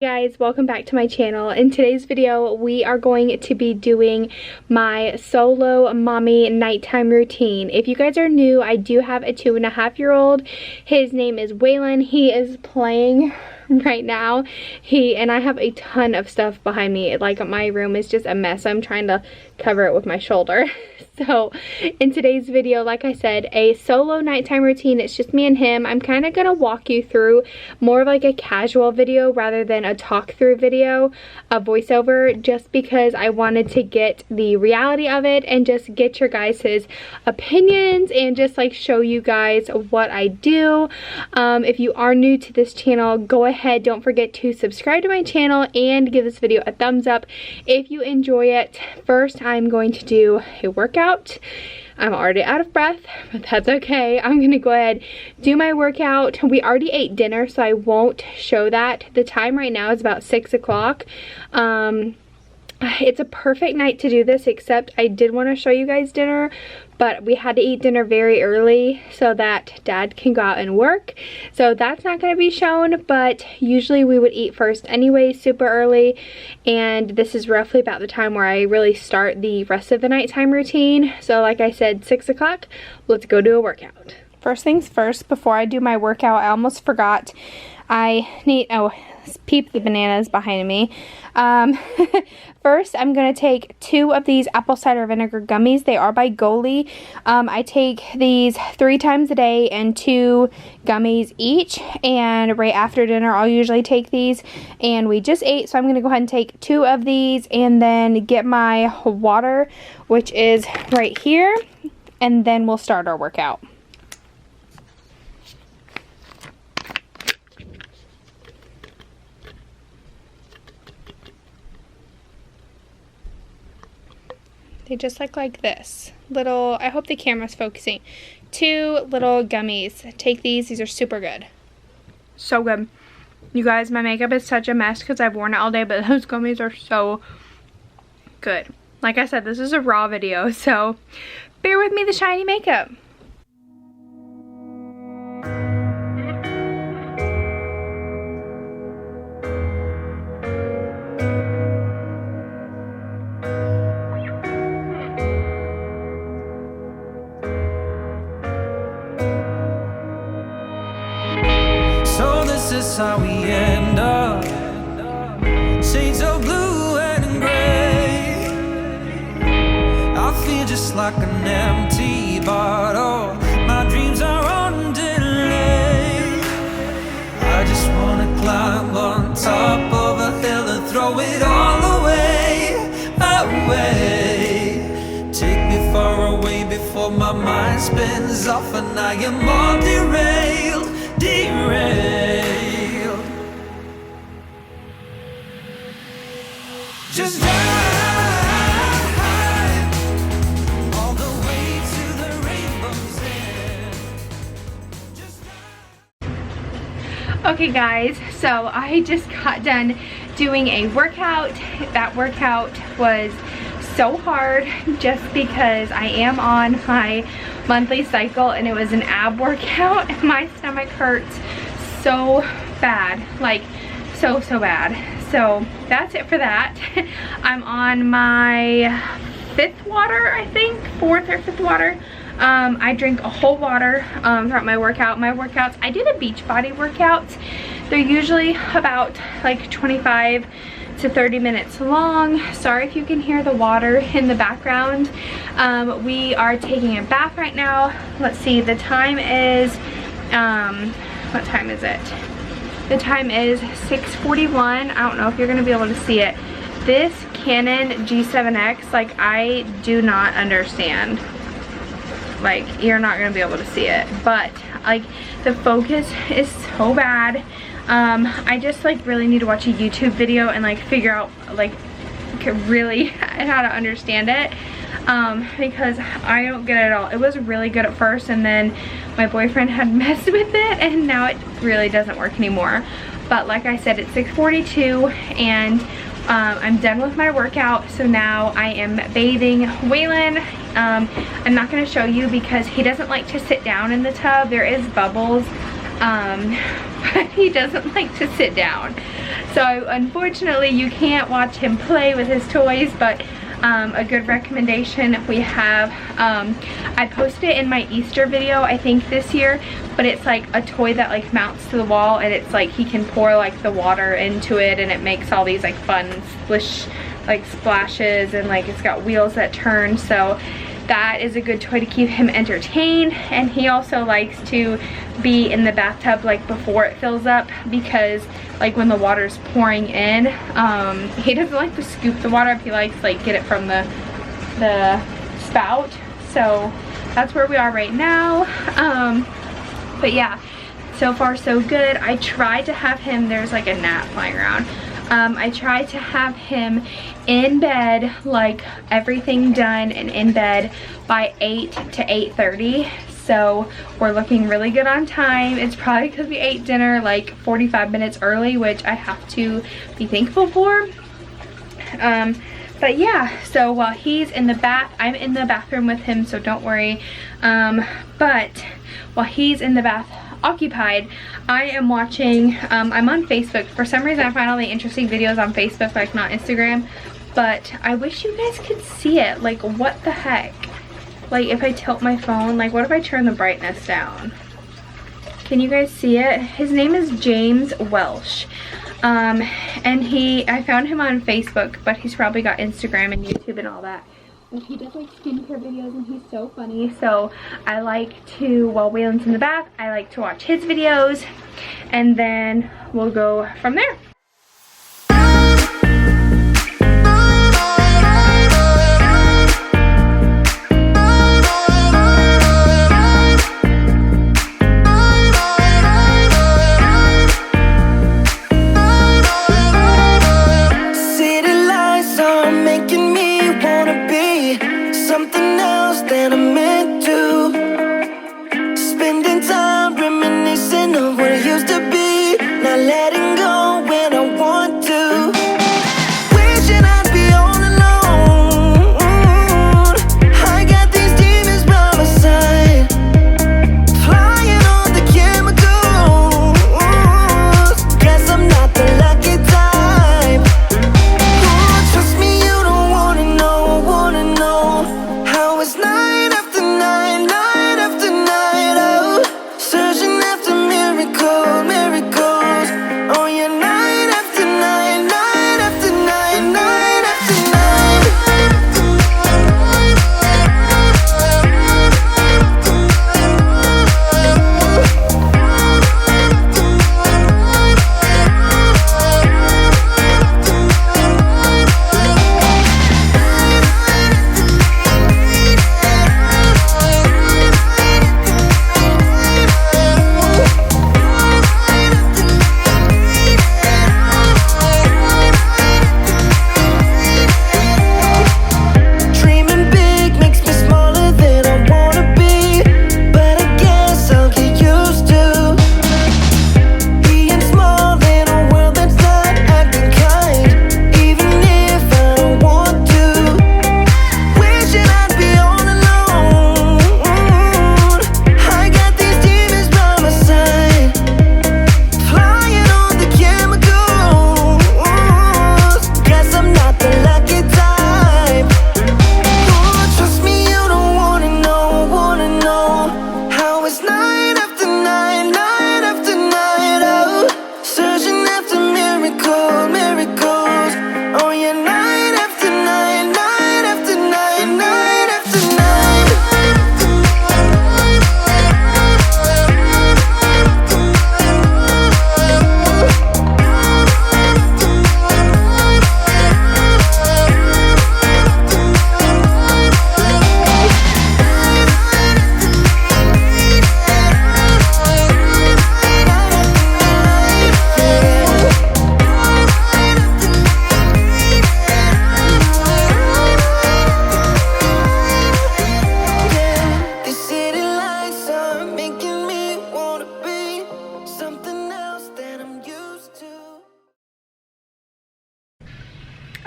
Guys, welcome back to my channel. In today's video we are going to be doing my solo mommy nighttime routine. If you guys are new, I do have a 2.5-year-old. His name is Waylon. He is playing right now. And I have a ton of stuff behind me. Like, my room is just a mess. I'm trying to cover it with my shoulder. So in today's video, like I said, a solo nighttime routine. It's just me and him. I'm kind of gonna walk you through more of like a casual video rather than a talk through video, a voiceover, just because I wanted to get the reality of it and just get your guys' opinions and just like show you guys what I do. If you are new to this channel, go ahead, don't forget to subscribe to my channel and give this video a thumbs up if you enjoy it. First, I'm going to do a workout. I'm already out of breath, but that's okay. I'm gonna go ahead, do my workout. We already ate dinner, so I won't show that. The time right now is about 6 o'clock. It's a perfect night to do this, except I did want to show you guys dinner, but we had to eat dinner very early so that Dad can go out and work. So that's not going to be shown, but usually we would eat first anyway, super early. And this is roughly about the time where I really start the rest of the nighttime routine. So like I said, 6 o'clock, let's go do a workout. First things first, before I do my workout, I almost forgot. Peep the bananas behind me. First, I'm going to take 2 of these apple cider vinegar gummies. They are by Goli. I take these 3 times a day and 2 gummies each. And right after dinner, I'll usually take these. And we just ate, so I'm going to go ahead and take 2 of these and then get my water, which is right here. And then we'll start our workout. They just look like this. Little, I hope the camera's focusing. 2 little gummies. Take these are super good. So good. You guys, my makeup is such a mess because I've worn it all day, but those gummies are so good. Like I said, this is a raw video, so bear with me the shiny makeup. This is how we end up, shades of blue and gray. I feel just like an empty bottle. My dreams are on delay. I just wanna climb on top of a hill and throw it all away, away. Take me far away before my mind spins off and I am all derailed, derailed. Just drive all the way to the rainbow's end. Just drive. Okay guys, so I just got done doing a workout. That workout was so hard just because I am on my monthly cycle and it was an ab workout. My stomach hurts so bad, like so bad. So that's it for that. I'm on my 5th water, I think, 4th or 5th water. I drink a whole water throughout my workout. My workouts, I do the beach body workouts. They're usually about like 25 to 30 minutes long. Sorry if you can hear the water in the background. We are taking a bath right now. Let's see, the time is, what time is it? The time is 6:41. I don't know if you're gonna be able to see it. This Canon G7X, like, I do not understand. Like, you're not gonna be able to see it, but like the focus is so bad. I just like really need to watch a YouTube video and like figure out like really how to understand it, because I don't get it at all. It was really good at first and then my boyfriend had messed with it and now it really doesn't work anymore. But like I said, it's 6:42 and I'm done with my workout, so now I am bathing Waylon. I'm not going to show you because he doesn't like to sit down in the tub. There is bubbles but he doesn't like to sit down. So unfortunately you can't watch him play with his toys, but a good recommendation we have, I posted it in my Easter video I think this year, but it's like a toy that like mounts to the wall, and it's like he can pour like the water into it, and it makes all these like fun splashes, and like it's got wheels that turn. So that is a good toy to keep him entertained. And he also likes to be in the bathtub like before it fills up, because like when the water's pouring in, he doesn't like to scoop the water up. He likes like get it from the spout. So that's where we are right now. But yeah, so far so good. I tried to have him, there's like a gnat flying around. I tried to have him in bed, like everything done and in bed by 8 to 8:30. So we're looking really good on time. It's probably because we ate dinner like 45 minutes early, which I have to be thankful for. But yeah, so while he's in the bath, I'm in the bathroom with him, so don't worry. But while he's in the bath occupied, I am watching, I'm on Facebook. For some reason I find all the interesting videos on Facebook, like not Instagram, but I wish you guys could see it. Like, what the heck? Like, if I tilt my phone, like what if I turn the brightness down? Can you guys see it? His name is James Welsh. And I found him on Facebook, but he's probably got Instagram and YouTube and all that. But he does like skincare videos, and he's so funny. So I like to, while Waylon's in the bath, I like to watch his videos, and then we'll go from there.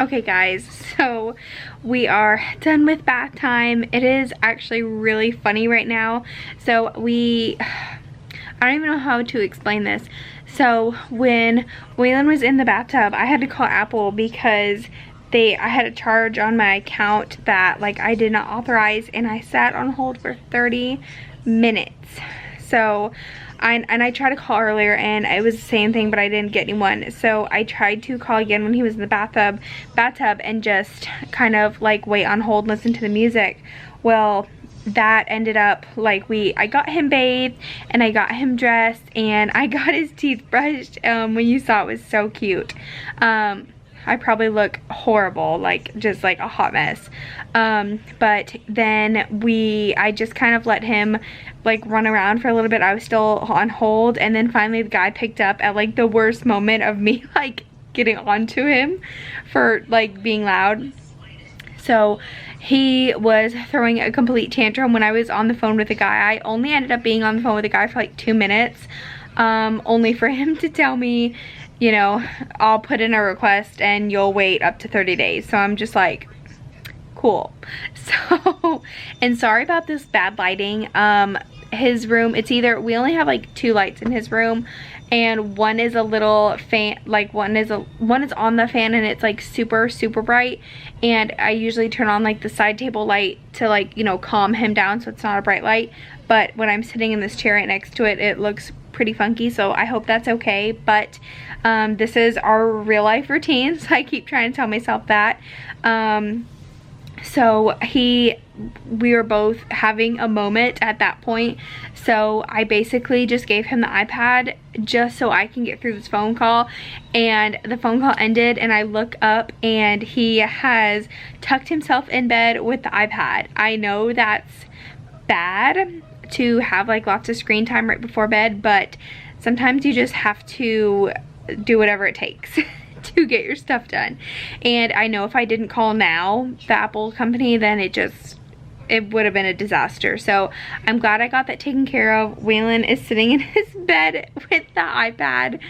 Okay guys, so we are done with bath time. It is actually really funny right now. So I don't even know how to explain this. So when Waylon was in the bathtub, I had to call Apple because I had a charge on my account that like I did not authorize, and I sat on hold for 30 minutes. So I tried to call earlier and it was the same thing, but I didn't get anyone. So I tried to call again when he was in the bathtub and just kind of like wait on hold, listen to the music. Well, that ended up like I got him bathed and I got him dressed and I got his teeth brushed. When you saw it, was so cute. I probably look horrible, like just like a hot mess. But then I just kind of let him like run around for a little bit. I was still on hold, and then finally the guy picked up at like the worst moment of me like getting onto him for like being loud. So he was throwing a complete tantrum when I was on the phone with the guy. I only ended up being on the phone with the guy for like 2 minutes, only for him to tell me, you know, I'll put in a request and you'll wait up to 30 days. So I'm just like, cool. So, and sorry about this bad lighting. His room, it's either, we only have like 2 lights in his room, and one is a little fan, like one is on the fan and it's like super bright, and I usually turn on like the side table light to like, you know, calm him down so it's not a bright light. But when I'm sitting in this chair right next to it, it looks pretty funky, so I hope that's okay. But this is our real life routine, so I keep trying to tell myself that. So we were both having a moment at that point, so I basically just gave him the iPad just so I can get through this phone call. And the phone call ended and I look up and he has tucked himself in bed with the iPad. I know that's bad to have like lots of screen time right before bed, but sometimes you just have to do whatever it takes to get your stuff done. And I know if I didn't call now, the Apple company, then it would have been a disaster. So I'm glad I got that taken care of. Waylon is sitting in his bed with the iPad.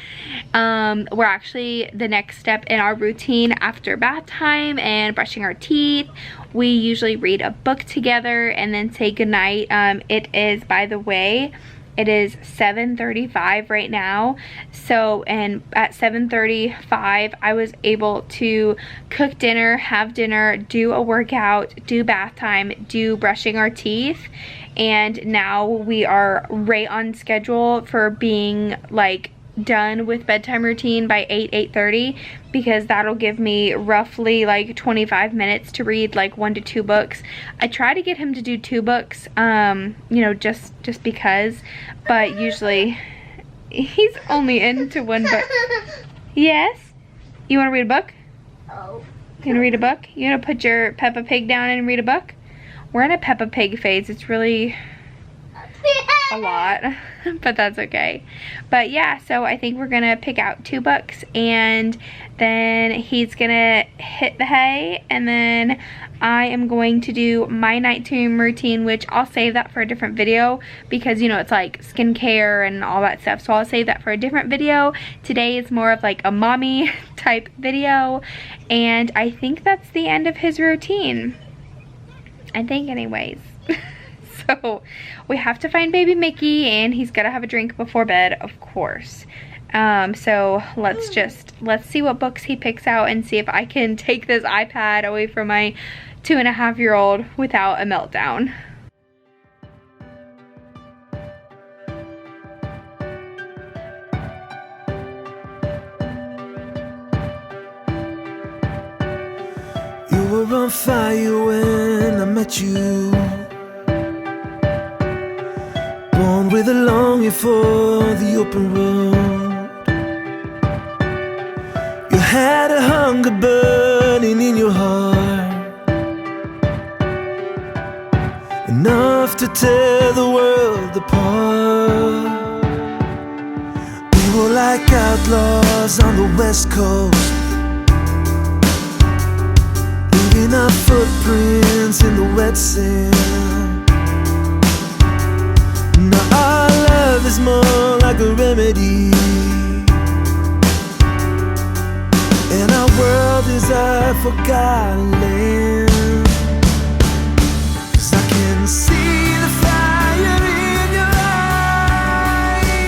We're actually, the next step in our routine after bath time and brushing our teeth, we usually read a book together and then say goodnight. It is, by the way, it is 7:35 right now. So, and at 7:35, I was able to cook dinner, have dinner, do a workout, do bath time, do brushing our teeth. And now we are right on schedule for being like done with bedtime routine by 8:30, because that'll give me roughly like 25 minutes to read like 1 to 2 books. I try to get him to do 2 books, you know, just because, but usually he's only into 1 book. Yes? You want to read a book? Oh. You want to read a book? You want to put your Peppa Pig down and read a book? We're in a Peppa Pig phase. It's really a lot, but that's okay. But yeah, so I think we're gonna pick out 2 books, and then he's gonna hit the hay, and then I am going to do my nighttime routine, which I'll save that for a different video, because you know it's like skincare and all that stuff, so I'll save that for a different video. Today is more of like a mommy type video, and I think that's the end of his routine, I think, anyways. So we have to find baby Mickey, and he's gotta have a drink before bed, of course. So let's see what books he picks out and see if I can take this iPad away from my 2.5-year-old without a meltdown. You were on fire when I met you, born with a longing for the open road. You had a hunger burning in your heart, enough to tear the world apart. We were like outlaws on the West Coast, leaving our footprints in the wet sand. Now our love is more like a remedy, and our world is a forgotten land. 'Cause I can see the fire in your eyes,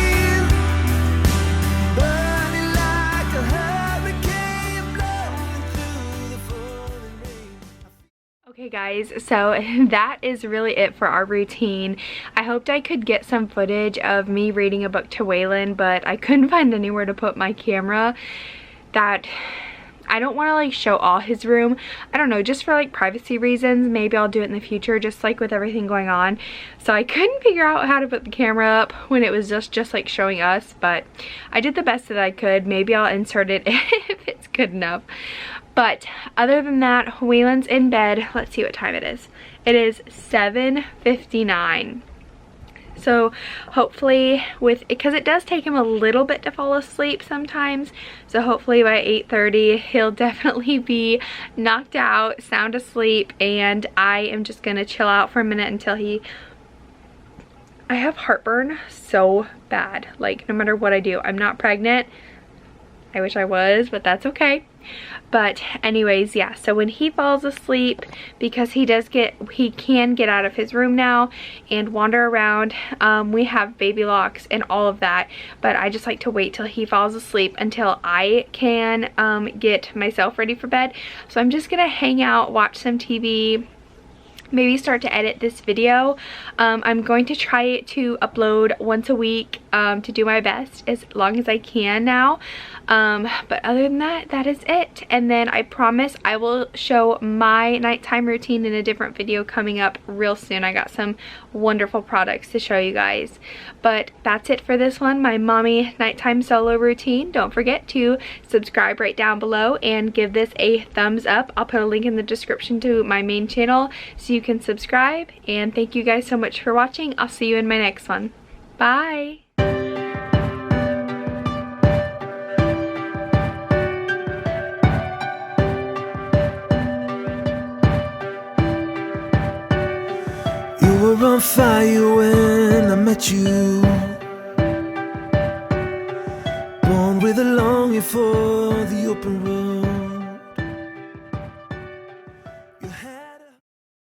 Okay guys, so that is really it for our routine. I hoped I could get some footage of me reading a book to Waylon, but I couldn't find anywhere to put my camera. That I don't want to like show all his room. I don't know, just for like privacy reasons. Maybe I'll do it in the future, just like with everything going on. So I couldn't figure out how to put the camera up when it was just like showing us, but I did the best that I could. Maybe I'll insert it if it's good enough. But other than that, Waylon's in bed. Let's see what time it is. It is 7:59. So hopefully because it does take him a little bit to fall asleep sometimes. So hopefully by 8:30 he'll definitely be knocked out, sound asleep, and I am just gonna chill out for a minute until I have heartburn so bad. Like no matter what I do. I'm not pregnant. I wish I was, but that's okay. But anyways, yeah, so when he falls asleep, because he can get out of his room now and wander around, we have baby locks and all of that, but I just like to wait till he falls asleep until I can get myself ready for bed. So I'm just gonna hang out, watch some TV, maybe start to edit this video. I'm going to try to upload once a week to do my best as long as I can now. But other than that, that is it. And then I promise I will show my nighttime routine in a different video coming up real soon. I got some wonderful products to show you guys. But that's it for this one, my mommy nighttime solo routine. Don't forget to subscribe right down below and give this a thumbs up. I'll put a link in the description to my main channel so you can subscribe. And thank you guys so much for watching. I'll see you in my next one. Bye! You were on fire when I met you, born with a longing for the open road.